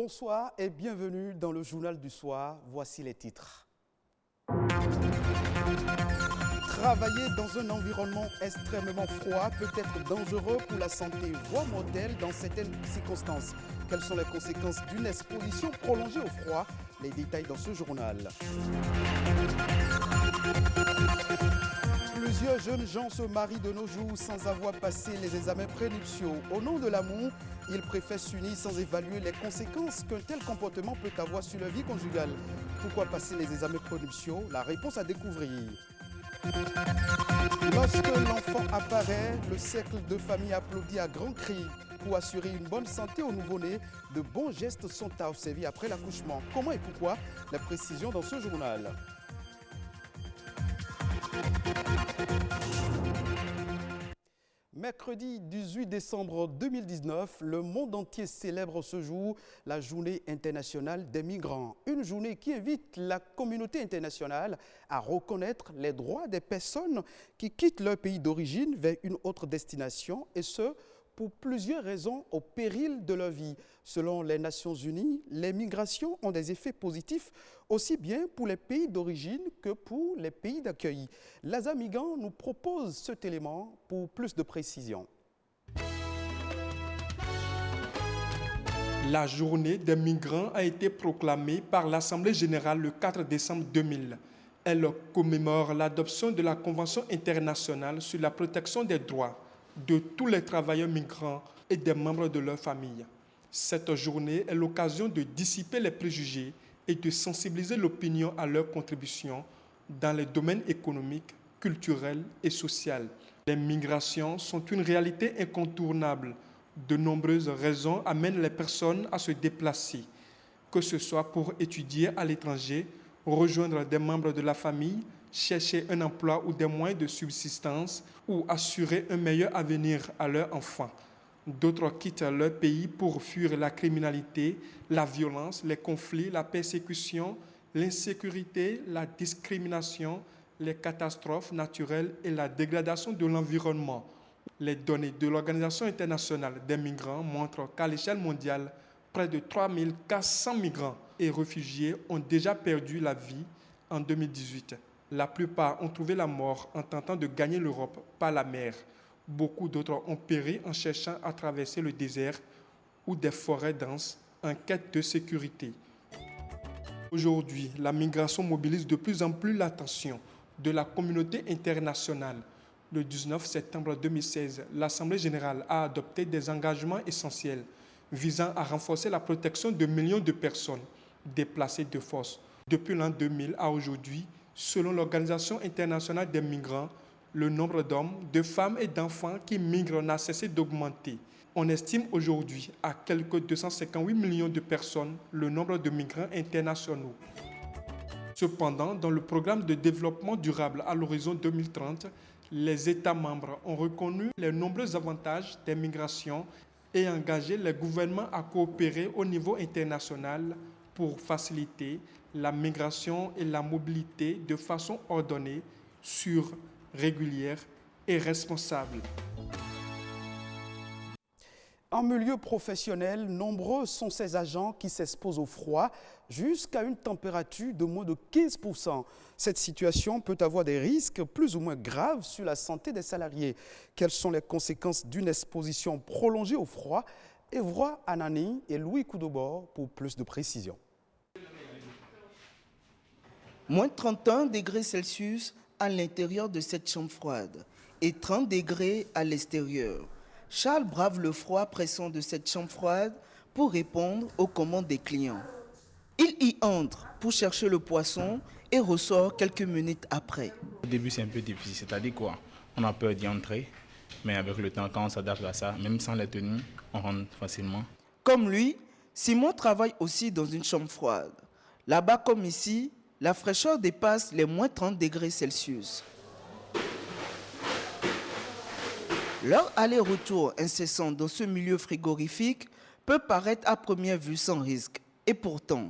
Bonsoir et bienvenue dans le journal du soir. Voici les titres. Travailler dans un environnement extrêmement froid peut être dangereux pour la santé, voire mortel dans certaines circonstances. Quelles sont les conséquences d'une exposition prolongée au froid? Les détails dans ce journal. Plusieurs jeunes gens se marient de nos jours sans avoir passé les examens prénuptiaux. Au nom de l'amour, ils préfèrent s'unir sans évaluer les conséquences qu'un tel comportement peut avoir sur leur vie conjugale. Pourquoi passer les examens prénuptiaux? La réponse à découvrir. Lorsque l'enfant apparaît, le cercle de famille applaudit à grands cris. Pour assurer une bonne santé au nouveau-né, de bons gestes sont à observer après l'accouchement. Comment et pourquoi? La précision dans ce journal. Mercredi 18 décembre 2019, le monde entier célèbre ce jour la Journée internationale des migrants. Une journée qui invite la communauté internationale à reconnaître les droits des personnes qui quittent leur pays d'origine vers une autre destination, et ce, pour plusieurs raisons au péril de leur vie. Selon les Nations Unies, les migrations ont des effets positifs aussi bien pour les pays d'origine que pour les pays d'accueil. Lazare Migan nous propose cet élément pour plus de précision. La journée des migrants a été proclamée par l'Assemblée générale le 4 décembre 2000. Elle commémore l'adoption de la Convention internationale sur la protection des droits de tous les travailleurs migrants et des membres de leur famille. Cette journée est l'occasion de dissiper les préjugés et de sensibiliser l'opinion à leur contribution dans les domaines économiques, culturels et sociaux. Les migrations sont une réalité incontournable. De nombreuses raisons amènent les personnes à se déplacer, que ce soit pour étudier à l'étranger, rejoindre des membres de la famille, chercher un emploi ou des moyens de subsistance ou assurer un meilleur avenir à leurs enfants. D'autres quittent leur pays pour fuir la criminalité, la violence, les conflits, la persécution, l'insécurité, la discrimination, les catastrophes naturelles et la dégradation de l'environnement. Les données de l'Organisation internationale des migrants montrent qu'à l'échelle mondiale, près de 3400 migrants et réfugiés ont déjà perdu la vie en 2018. La plupart ont trouvé la mort en tentant de gagner l'Europe par la mer. Beaucoup d'autres ont péri en cherchant à traverser le désert ou des forêts denses en quête de sécurité. Aujourd'hui, la migration mobilise de plus en plus l'attention de la communauté internationale. Le 19 septembre 2016, l'Assemblée générale a adopté des engagements essentiels visant à renforcer la protection de millions de personnes déplacées de force. Depuis l'an 2000 à aujourd'hui, selon l'Organisation internationale des migrants, le nombre d'hommes, de femmes et d'enfants qui migrent n'a cessé d'augmenter. On estime aujourd'hui à quelques 258 millions de personnes le nombre de migrants internationaux. Cependant, dans le programme de développement durable à l'horizon 2030, les États membres ont reconnu les nombreux avantages des migrations et engagé les gouvernements à coopérer au niveau international pour faciliter la migration et la mobilité de façon ordonnée, sûre, régulière et responsable. En milieu professionnel, nombreux sont ces agents qui s'exposent au froid jusqu'à une température de moins de 15%. Cette situation peut avoir des risques plus ou moins graves sur la santé des salariés. Quelles sont les conséquences d'une exposition prolongée au froid? Evroy Anani et Louis Koudobor pour plus de précision. Moins 31 degrés Celsius à l'intérieur de cette chambre froide et 30 degrés à l'extérieur. Charles brave le froid pressant de cette chambre froide pour répondre aux commandes des clients. Il y entre pour chercher le poisson et ressort quelques minutes après. Au début, c'est un peu difficile, c'est-à-dire quoi? On a peur d'y entrer, mais avec le temps, quand on s'adapte à ça, même sans les tenues, on rentre facilement. Comme lui, Simon travaille aussi dans une chambre froide. Là-bas comme ici, la fraîcheur dépasse les moins 30 degrés Celsius. Leur aller-retour incessant dans ce milieu frigorifique peut paraître à première vue sans risque. Et pourtant,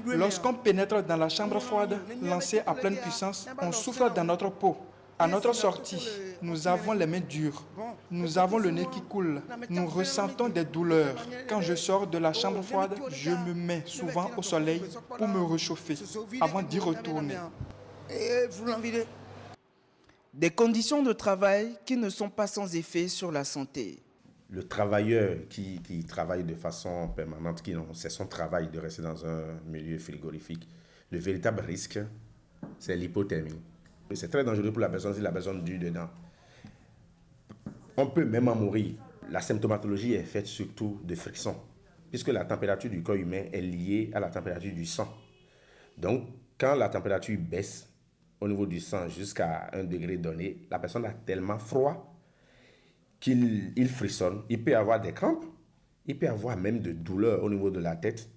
lorsqu'on pénètre dans la chambre froide, lancée à pleine puissance, on souffle dans notre peau. À notre sortie, nous avons les mains dures, nous avons le nez qui coule, nous ressentons des douleurs. Quand je sors de la chambre froide, je me mets souvent au soleil pour me réchauffer avant d'y retourner. Des conditions de travail qui ne sont pas sans effet sur la santé. Le travailleur qui travaille de façon permanente, c'est son travail de rester dans un milieu frigorifique, le véritable risque, c'est l'hypothermie. C'est très dangereux pour la personne si la personne dure dedans. On peut même en mourir. La symptomatologie est faite surtout de friction, puisque la température du corps humain est liée à la température du sang. Donc, quand la température baisse au niveau du sang jusqu'à un degré donné, la personne a tellement froid qu'il frissonne. Il peut avoir des crampes, il peut avoir même de douleurs au niveau de la tête,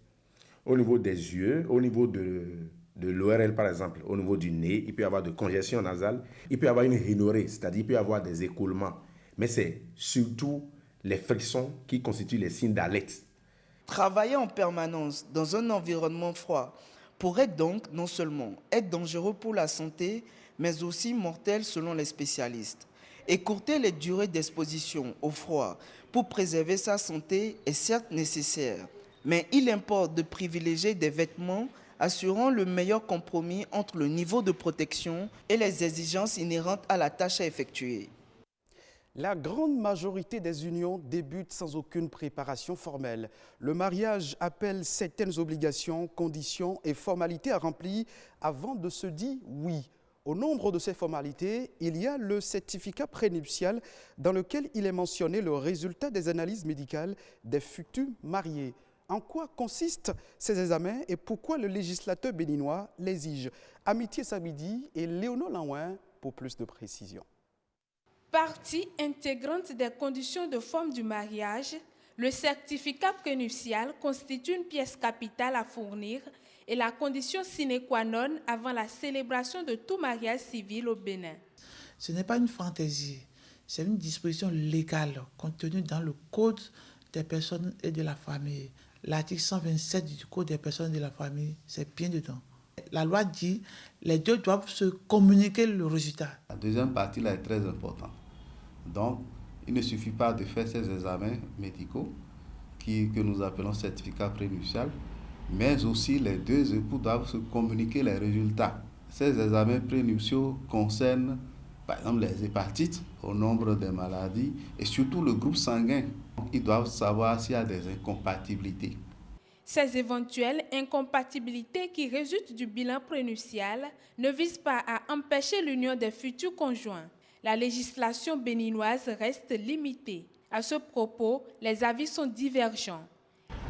au niveau des yeux, au niveau de l'ORL par exemple, au niveau du nez, il peut y avoir de congestion nasale, il peut y avoir une rhinorrhée, c'est-à-dire il peut y avoir des écoulements. Mais c'est surtout les frictions qui constituent les signes d'alerte. Travailler en permanence dans un environnement froid pourrait donc non seulement être dangereux pour la santé, mais aussi mortel selon les spécialistes. Écourter les durées d'exposition au froid pour préserver sa santé est certes nécessaire, mais il importe de privilégier des vêtements assurant le meilleur compromis entre le niveau de protection et les exigences inhérentes à la tâche à effectuer. La grande majorité des unions débutent sans aucune préparation formelle. Le mariage appelle certaines obligations, conditions et formalités à remplir avant de se dire oui. Au nombre de ces formalités, il y a le certificat prénuptial dans lequel il est mentionné le résultat des analyses médicales des futurs mariés. En quoi consistent ces examens et pourquoi le législateur béninois l'exige? Amitié Sabidi et Léonard Lanouin pour plus de précisions. Partie intégrante des conditions de forme du mariage, le certificat prénuptial constitue une pièce capitale à fournir et la condition sine qua non avant la célébration de tout mariage civil au Bénin. Ce n'est pas une fantaisie, c'est une disposition légale contenue dans le Code des personnes et de la famille. L'article 127 du Code des personnes et de la famille, c'est bien dedans. La loi dit que les deux doivent se communiquer le résultat. La deuxième partie là est très importante. Donc, il ne suffit pas de faire ces examens médicaux que nous appelons certificat prénuptial, mais aussi les deux époux doivent se communiquer les résultats. Ces examens prénuptiaux concernent par exemple les hépatites, au nombre des maladies et surtout le groupe sanguin. Ils doivent savoir s'il y a des incompatibilités. Ces éventuelles incompatibilités qui résultent du bilan prénuptial ne visent pas à empêcher l'union des futurs conjoints. La législation béninoise reste limitée. À ce propos, les avis sont divergents.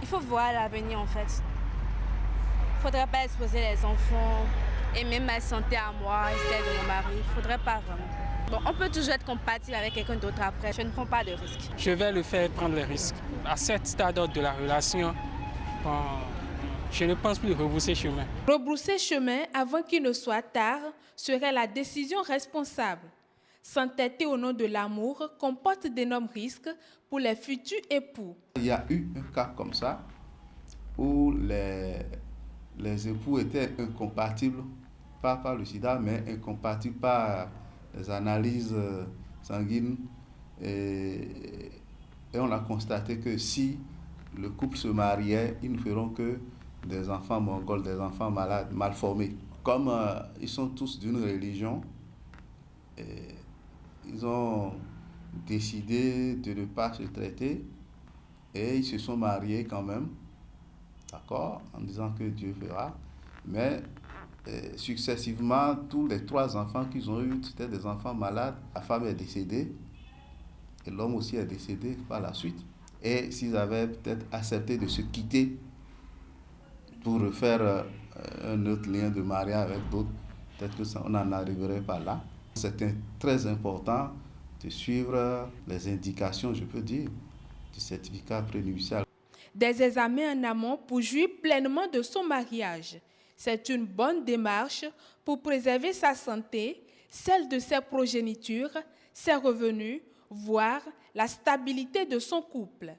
Il faut voir l'avenir en fait. Il ne faudrait pas exposer les enfants et même ma santé à moi et celle de mon mari. Il ne faudrait pas vraiment. Bon, on peut toujours être compatible avec quelqu'un d'autre après. Je ne prends pas de risques. Je vais le faire prendre les risques. À ce stade de la relation, je ne pense plus rebrousser chemin. Rebrousser chemin avant qu'il ne soit tard serait la décision responsable. S'entêter au nom de l'amour comporte d'énormes risques pour les futurs époux. Il y a eu un cas comme ça où les époux étaient incompatibles, pas par le sida, mais incompatibles par les analyses sanguines. Et on a constaté que si le couple se mariait, ils ne feront que des enfants mongols, des enfants malades, mal formés. Comme ils sont tous d'une religion, ils ont décidé de ne pas se traiter et ils se sont mariés quand même, d'accord, en disant que Dieu fera. Mais successivement, tous les 3 enfants qu'ils ont eus, c'était des enfants malades. La femme est décédée et l'homme aussi est décédé par la suite. Et s'ils avaient peut-être accepté de se quitter pour refaire un autre lien de mariage avec d'autres, peut-être qu'on n'en arriverait pas là. C'est très important de suivre les indications, je peux dire, du certificat prénuptial. Des examens en amont pour jouir pleinement de son mariage. C'est une bonne démarche pour préserver sa santé, celle de ses progénitures, ses revenus, voire la stabilité de son couple.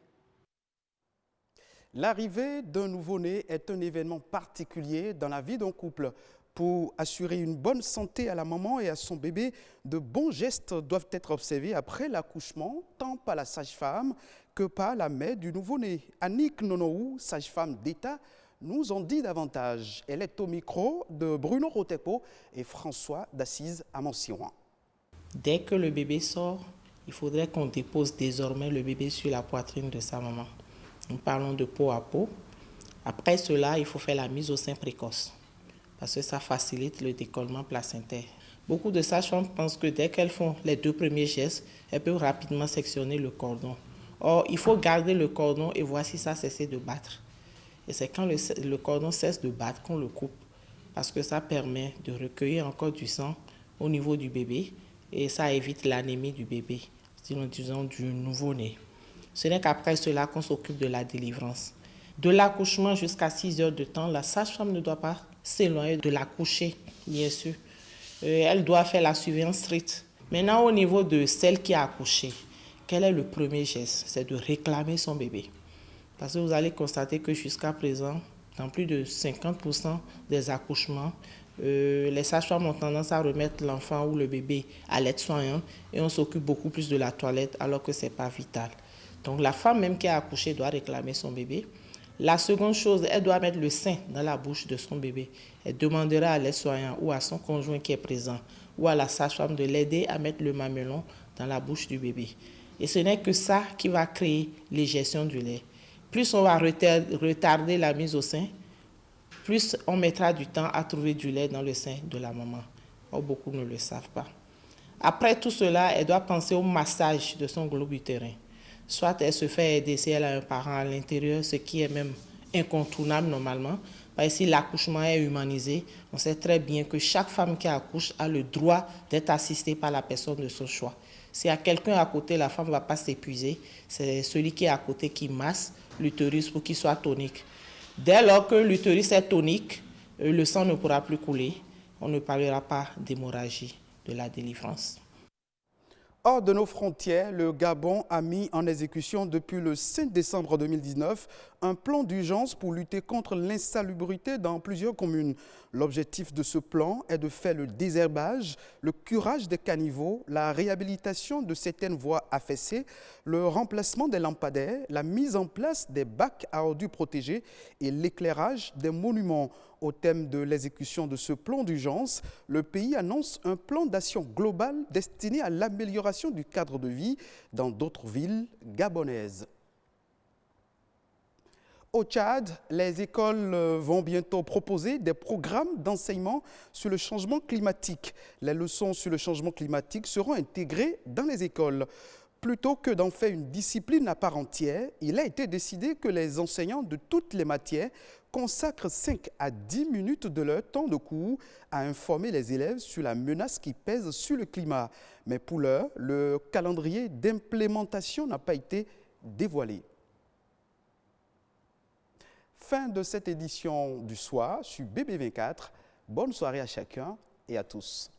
L'arrivée d'un nouveau-né est un événement particulier dans la vie d'un couple. Pour assurer une bonne santé à la maman et à son bébé, de bons gestes doivent être observés après l'accouchement, tant par la sage-femme que par la mère du nouveau-né. Annick Nonoou, sage-femme d'État, nous en dit davantage. Elle est au micro de Bruno Rotepo et François d'Assise Amansiouan. Dès que le bébé sort, il faudrait qu'on dépose désormais le bébé sur la poitrine de sa maman. Nous parlons de peau à peau. Après cela, il faut faire la mise au sein précoce parce que ça facilite le décollement placentaire. Beaucoup de sages-femmes pensent que dès qu'elles font les 2 premiers gestes, elles peuvent rapidement sectionner le cordon. Or, il faut garder le cordon et voir si ça a cessé de battre. Et c'est quand le cordon cesse de battre qu'on le coupe parce que ça permet de recueillir encore du sang au niveau du bébé et ça évite l'anémie du bébé, sinon disons du nouveau-né. Ce n'est qu'après cela qu'on s'occupe de la délivrance. De l'accouchement jusqu'à 6 heures de temps, la sage-femme ne doit pas s'éloigner de l'accoucher, bien sûr. Elle doit faire la surveillance stricte. Maintenant, au niveau de celle qui a accouché, quel est le premier geste? C'est de réclamer son bébé. Parce que vous allez constater que jusqu'à présent, dans plus de 50% des accouchements, les sages-femmes ont tendance à remettre l'enfant ou le bébé à l'aide-soignante et on s'occupe beaucoup plus de la toilette alors que ce n'est pas vital. Donc la femme même qui a accouché doit réclamer son bébé. La seconde chose, elle doit mettre le sein dans la bouche de son bébé. Elle demandera à l'aide-soignant ou à son conjoint qui est présent ou à la sage-femme de l'aider à mettre le mamelon dans la bouche du bébé. Et ce n'est que ça qui va créer l'éjection du lait. Plus on va retarder la mise au sein, plus on mettra du temps à trouver du lait dans le sein de la maman. Or, beaucoup ne le savent pas. Après tout cela, elle doit penser au massage de son globe utérin. Soit elle se fait aider si elle a un parent à l'intérieur, ce qui est même incontournable normalement. Parce que si l'accouchement est humanisé, on sait très bien que chaque femme qui accouche a le droit d'être assistée par la personne de son choix. S'il y a quelqu'un à côté, la femme ne va pas s'épuiser. C'est celui qui est à côté qui masse l'utérus pour qu'il soit tonique. Dès lors que l'utérus est tonique, le sang ne pourra plus couler. On ne parlera pas d'hémorragie de la délivrance. Hors de nos frontières, le Gabon a mis en exécution depuis le 5 décembre 2019 un plan d'urgence pour lutter contre l'insalubrité dans plusieurs communes. L'objectif de ce plan est de faire le désherbage, le curage des caniveaux, la réhabilitation de certaines voies affaissées, le remplacement des lampadaires, la mise en place des bacs à ordures protégés et l'éclairage des monuments. Au thème de l'exécution de ce plan d'urgence, le pays annonce un plan d'action global destiné à l'amélioration du cadre de vie dans d'autres villes gabonaises. Au Tchad, les écoles vont bientôt proposer des programmes d'enseignement sur le changement climatique. Les leçons sur le changement climatique seront intégrées dans les écoles. Plutôt que d'en faire une discipline à part entière, il a été décidé que les enseignants de toutes les matières consacrent 5 à 10 minutes de leur temps de cours à informer les élèves sur la menace qui pèse sur le climat. Mais pour l'heure, le calendrier d'implémentation n'a pas été dévoilé. Fin de cette édition du soir sur BB24. Bonne soirée à chacun et à tous.